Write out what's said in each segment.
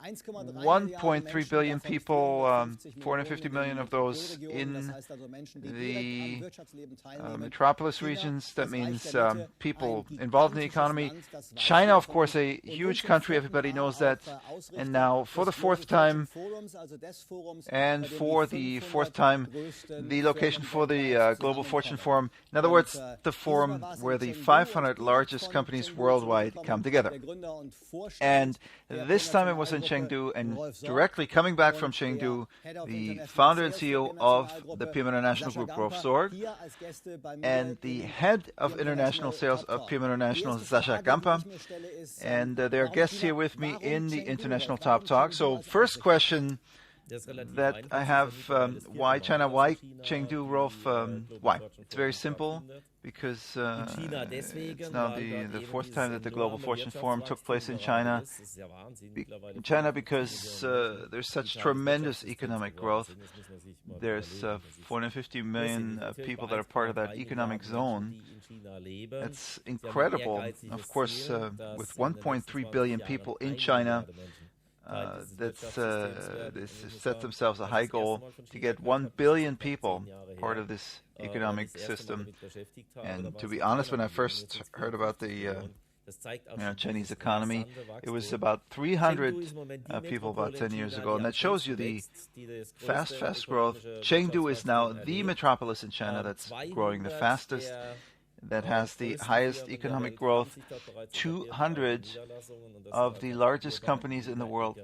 1.3 billion people, 450 million of those in the metropolis regions. That means people involved in the economy. China, of course, a huge country. Everybody knows that. And now, for the fourth time, the location for the Global Fortune Forum. In other words, the forum where the 500 largest companies worldwide come together. And this time it was in Chengdu, and directly coming back from Chengdu, the founder and CEO of the PM International Group, Rolf Sorg, and the head of international sales of PM International, Sascha Gamper, and there are guests here with me in the International Top Talk. So first question that I have, why China, why Chengdu, Rolf, why? It's very simple, because it's now the fourth time that the Global Fortune Forum took place in China. Because there's such tremendous economic growth. There's 450 million people that are part of that economic zone. That's incredible. Of course, with 1.3 billion people in China, they set themselves a high goal to get 1 billion people part of this economic system. And to be honest, when I first heard about the Chinese economy, it was about 300 people about 10 years ago, and that shows you the fast growth. Chengdu is now the metropolis in China that's growing the fastest, that has the highest economic growth. 200 of the largest companies in the world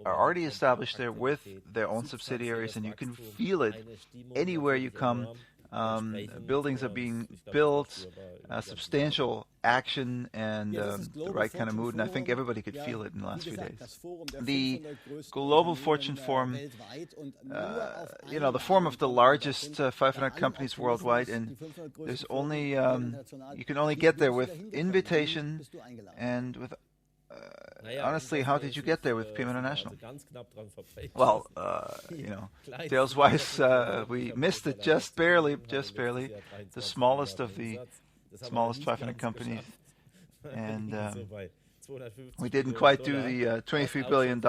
are already established there with their own subsidiaries, and you can feel it anywhere you come. Buildings are being built, substantial action, and the right kind of mood, and I think everybody could feel it in the last few days. The Global Fortune Forum, the forum of the largest 500 companies worldwide, and there's only you can only get there with invitation and with honestly, how did you get there with PM International? Well, sales-wise, we missed it just barely. The smallest of the smallest 500 companies, and we didn't quite do the $23 billion.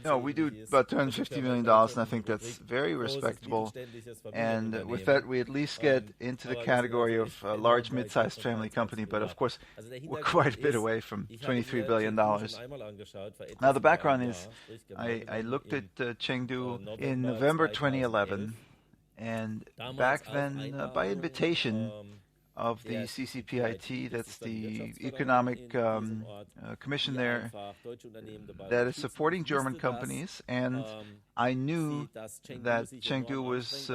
No, we do about $250 million, and I think that's very respectable. And with that, we at least get into the category of a large, mid-sized family company. But of course, we're quite a bit away from $23 billion. Now, the background is I looked at Chengdu in November 2011, and back then, by invitation of the CCPIT, that's the economic commission there that is supporting German companies, and I knew that Chengdu was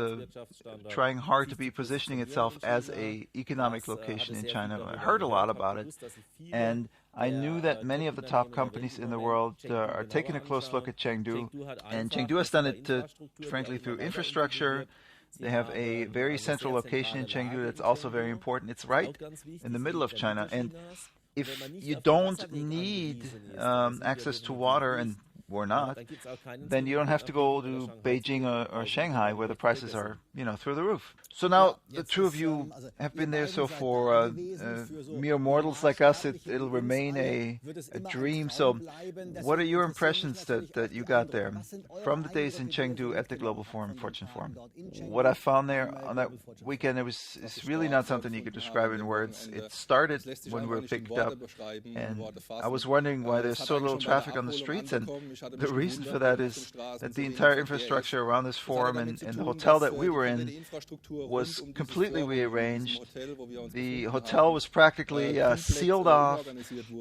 trying hard to be positioning itself as a economic location in China. I heard a lot about it, and I knew that many of the top companies in the world are taking a close look at Chengdu, and Chengdu has done it, frankly, through infrastructure. They have a very central location in Chengdu that's also very important. It's right in the middle of China. And if you don't need access to water, and we're not, then you don't have to go to Beijing or Shanghai, where the prices are, through the roof. So now the two of you have been there. So for mere mortals like us, it'll remain a dream. So what are your impressions that you got there from the days in Chengdu at the Global Fortune Forum? What I found there on that weekend, it's really not something you could describe in words. It started when we were picked up, and I was wondering why there's so little traffic on the streets, and the reason for that is that the entire infrastructure around this forum and the hotel that we were in was completely rearranged. The hotel was practically sealed off.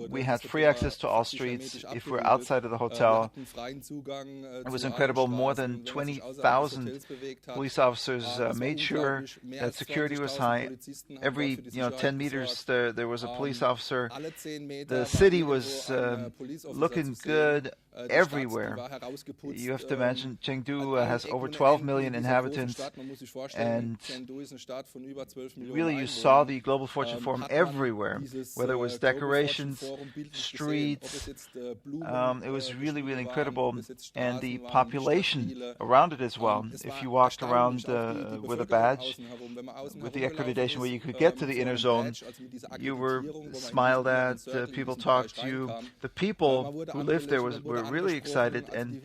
We had free access to all streets if we're outside of the hotel. It was incredible. More than 20,000 police officers made sure that security was high. Every 10 meters there was a police officer. The city was looking good everywhere. You have to imagine Chengdu has over 12 million inhabitants, and really you saw the Global Fortune Forum everywhere, whether it was decorations, streets. It was really, really incredible, and the population around it as well. If you walked around with a badge, with the accreditation where you could get to the inner zone, you were smiled at, people talked to you. The people who lived there were really excited and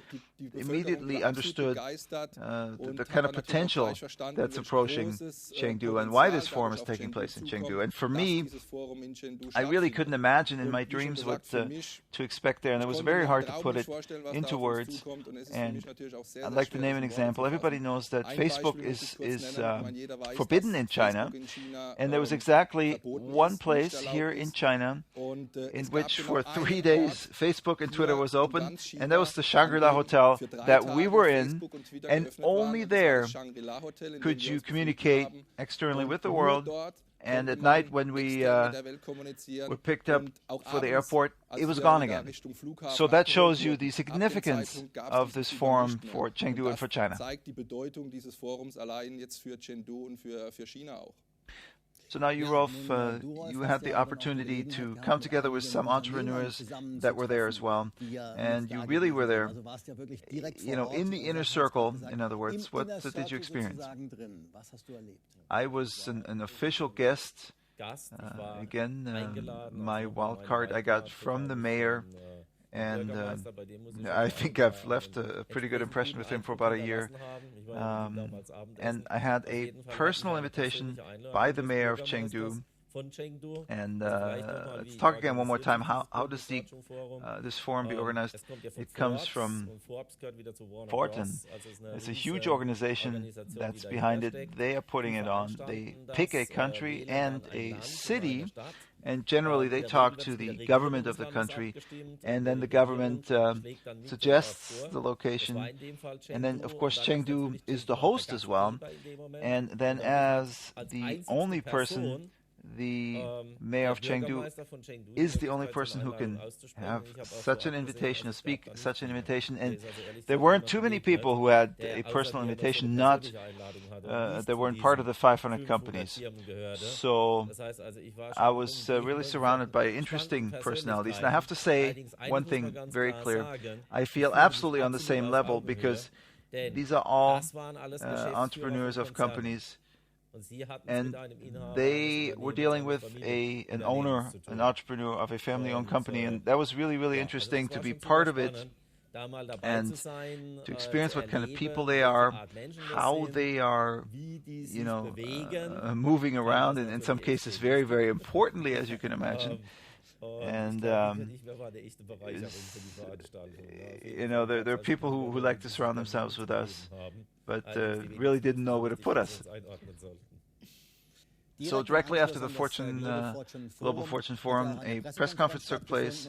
immediately understood the kind of potential that's approaching Chengdu and why this forum is taking place in Chengdu. And for me, I really couldn't imagine in my dreams what to expect there, and it was very hard to put it into words. And I'd like to name an example. Everybody knows that Facebook is forbidden in China, and there was exactly one place here in China in which for 3 days Facebook and Twitter was open, and that was the Shangri-La Hotel that we were in, and only there could you communicate externally with the world. And at night when we were picked up for the airport, it was gone again. So that shows you the significance of this forum for Chengdu and for China. So now you, Rolf, you had the opportunity to come together with some entrepreneurs that were there as well. And you really were there, in the inner circle, in other words. What did you experience? I was an official guest. My wild card I got from the mayor. And I think I've left a pretty good impression with him for about a year. And I had a personal invitation by the mayor of Chengdu. And let's talk again one more time. How does this forum be organized? It comes from Fortin. It's a huge organization that's behind it. They are putting it on. They pick a country and a city, and generally they talk to the government of the country, and then the government suggests the location. And then, of course, Chengdu is the host as well. And then as the only person, the mayor of Chengdu is the only person who can have such an invitation, to speak such an invitation. And there weren't too many people who had a personal invitation, they weren't part of the 500 companies. So I was really surrounded by interesting personalities. And I have to say one thing very clear. I feel absolutely on the same level, because these are all entrepreneurs of companies, and they were dealing with an entrepreneur of a family-owned company, and that was really, really interesting to be part of it and to experience what kind of people they are, how they are, moving around, and in some cases very, very importantly, as you can imagine. And there are people who like to surround themselves with us, but really didn't know where to put us. So directly after the Global Fortune Forum, a press conference took place.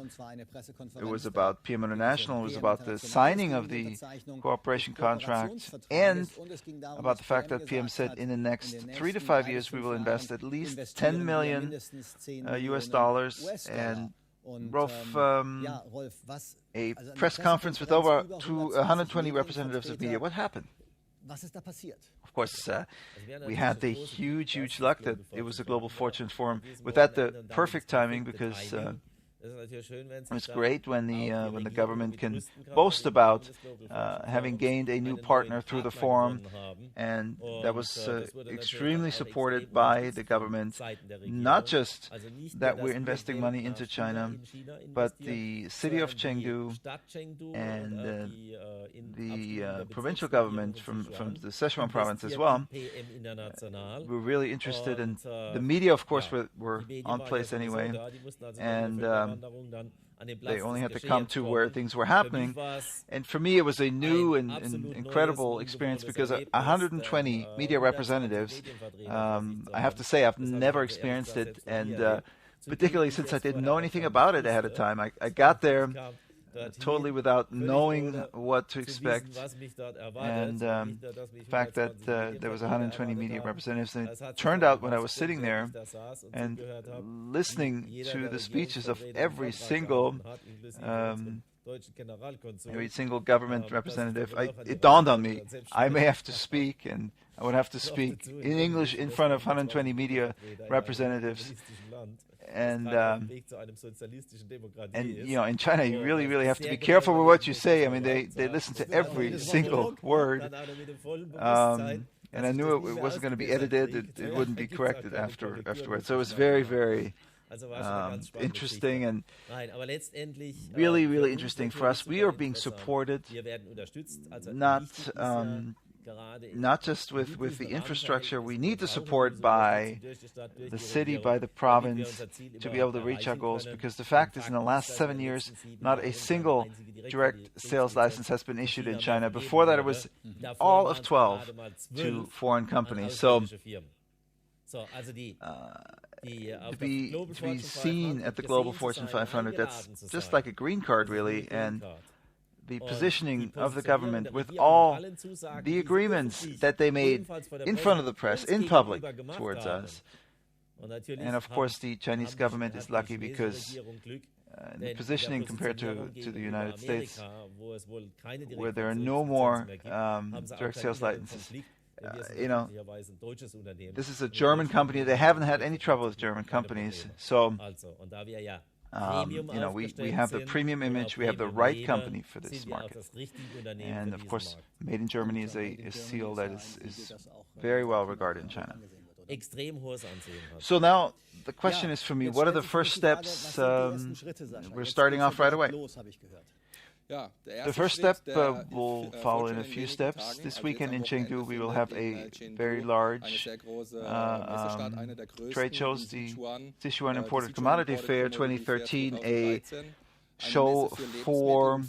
It was about PM International. It was about the signing of the cooperation contract, and about the fact that PM said in the next 3 to 5 years we will invest at least $10 million US dollars. And Rolf, a press conference with over 120 representatives of media. What happened? Of course, we had the huge luck that it was a Global Fortune Forum. With that, the perfect timing, because it's great when the government can boast about having gained a new partner through the forum, and that was extremely supported by the government. Not just that we're investing money into China, but the city of Chengdu and the provincial government from the Sichuan province as well were really interested, and the media, of course, were on place anyway, and they only had to come to where things were happening. And for me, it was a new and incredible experience, because 120 media representatives, I have to say, I've never experienced it, and particularly since I didn't know anything about it ahead of time. I got there totally without knowing what to expect, and the fact that there was 120 media representatives, and it turned out when I was sitting there and listening to the speeches of every single government representative, it dawned on me, I may have to speak, and I would have to speak in English in front of 120 media representatives. And in China, you really have to be careful with what you say. I mean, they listen to every single word. And I knew it wasn't going to be edited. It wouldn't be corrected afterwards. So it was very, very interesting and really, really interesting for us. We are being supported not just with the infrastructure we need the support by the city, by the province, to be able to reach our goals, because the fact is in the last 7 years, not a single direct sales license has been issued in China. Before that, it was all of 12 to foreign companies. So to be seen at the Global Fortune 500, that's just like a green card, really. And the positioning of the government with all the agreements that they made in front of the press, in public, towards us. And of course, the Chinese government is lucky because the positioning compared to the United States, where there are no more direct sales licenses. This is a German company. They haven't had any trouble with German companies. So we have the premium image, we have the right company for this market. And of course, made in Germany is a seal that is very well regarded in China. So now the question is for me, what are the first steps? We're starting off right away. The first step will follow in a few steps. This weekend in Chengdu, we will have a very large trade show, the Sichuan Imported Commodity Fair 2013, a show for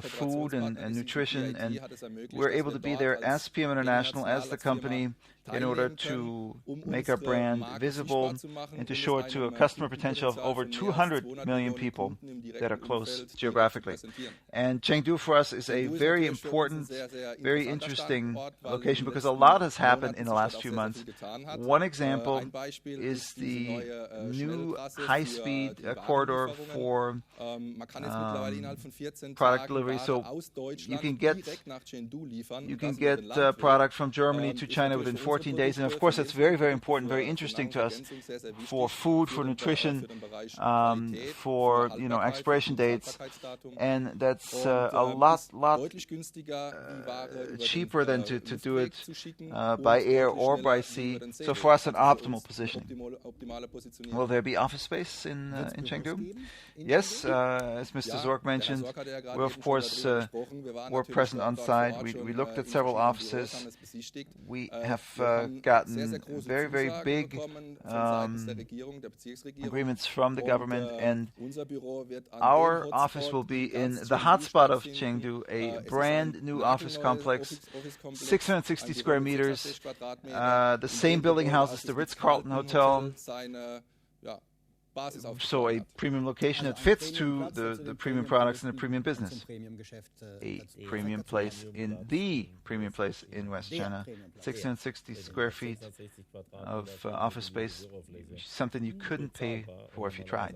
food and nutrition, and we're able to be there as PM International, as the company, in order to make our brand visible and to show it to a customer potential of over 200 million people that are close geographically. And Chengdu for us is a very important, very interesting location because a lot has happened in the last few months. One example is the new high-speed corridor for product delivery. So you can get product from Germany to China within 14 days, and of course that's very, very important, very interesting to us for food, for nutrition, for expiration dates, and that's a lot cheaper than to do it by air or by sea. So for us, an optimal positioning. Will there be office space in Chengdu? Yes, as Mr. Zorc mentioned, we of course were present on site. We looked at several offices. We have gotten very, very big agreements from the government, and our office will be in the hotspot of Chengdu, a brand new office complex, 660 square meters, the same building houses the Ritz-Carlton Hotel. So a premium location that fits to the premium products and the premium business. A premium place in the premium place in West China. 660 square feet of office space, something you couldn't pay for if you tried.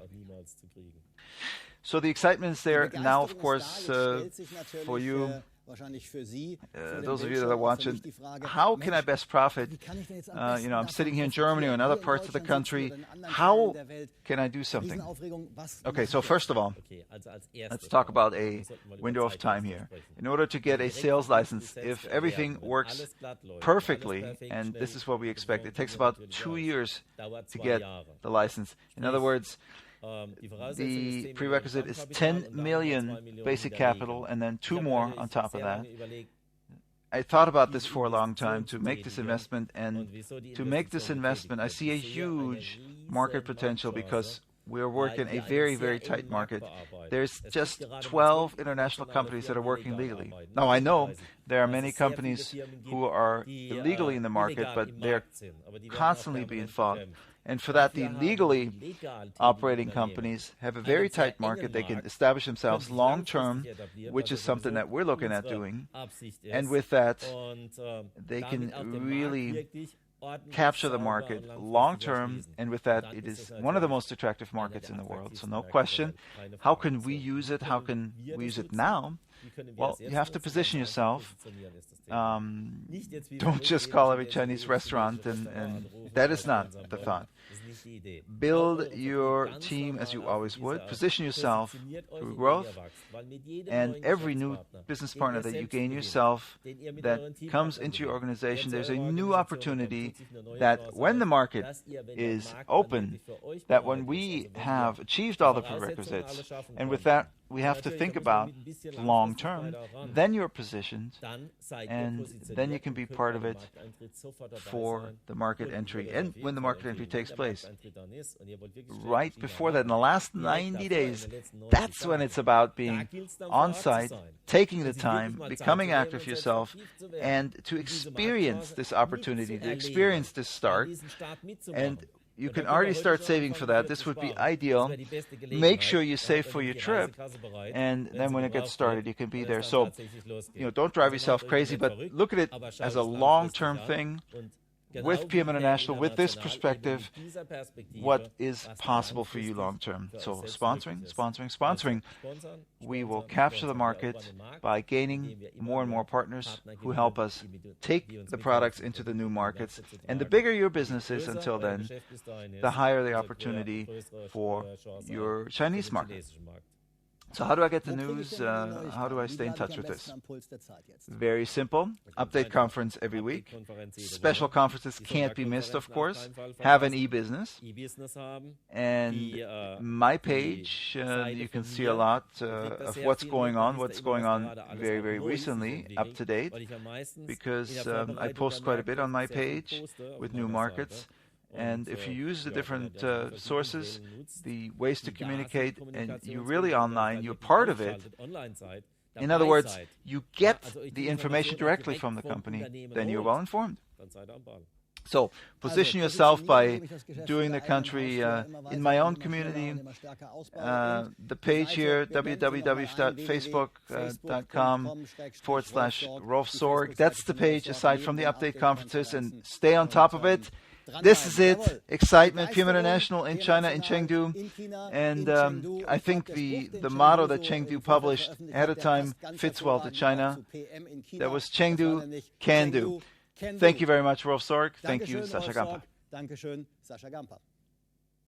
So the excitement is there now, of course, for you. Those of you that are watching, how can I best profit? I'm sitting here in Germany or in other parts of the country. How can I do something? Okay, so first of all, let's talk about a window of time here. In order to get a sales license, if everything works perfectly, and this is what we expect, it takes about 2 years to get the license. In other words, the prerequisite is 10 million basic capital and then 2 more on top of that. I thought about this for a long time to make this investment, and to make this investment I see a huge market potential because we're working a very, very tight market. There's just 12 international companies that are working legally. Now, I know there are many companies who are illegally in the market, but they're constantly being fought. And for that, the legally operating companies have a very tight market. They can establish themselves long-term, which is something that we're looking at doing. And with that, they can really capture the market long-term. And with that, it is one of the most attractive markets in the world. So no question. How can we use it? How can we use it now? Well, you have to position yourself. Don't just call every Chinese restaurant, and that is not the thought. Build your team as you always would. Position yourself through growth. And every new business partner that you gain yourself that comes into your organization, there's a new opportunity that when the market is open, that when we have achieved all the prerequisites, and with that we have to think about long term, then you're positioned, and then you can be part of it for the market entry. And when the market entry takes place, right before that, in the last 90 days, that's when it's about being on site, taking the time, becoming active yourself, and to experience this opportunity, to experience this start. And you can already start saving for that. This would be ideal. Make sure you save for your trip, and then when it gets started, you can be there. So, don't drive yourself crazy, but look at it as a long-term thing. With PM International, with this perspective, what is possible for you long term. So sponsoring. We will capture the market by gaining more and more partners who help us take the products into the new markets. And the bigger your business is until then, the higher the opportunity for your Chinese market. So how do I get the news? How do I stay in touch with this? Very simple. Update conference every week. Special conferences can't be missed, of course. Have an e-business. And my page, you can see a lot of what's going on very, very recently, up to date, because I post quite a bit on my page with new markets. And if you use the different sources, the ways to communicate, and you're really online, you're part of it. In other words, you get the information directly from the company, then you're well informed. So position yourself by doing the country in my own community. The page here, www.facebook.com/Rolf Sorg. That's the page aside from the update conferences, and stay on top of it. This is it. Excitement, PM International in China, in Chengdu. And I think the motto that Chengdu published ahead of time fits well to China. That was Chengdu can do. Thank you very much, Rolf Sorg. Thank you, Sascha Gamper.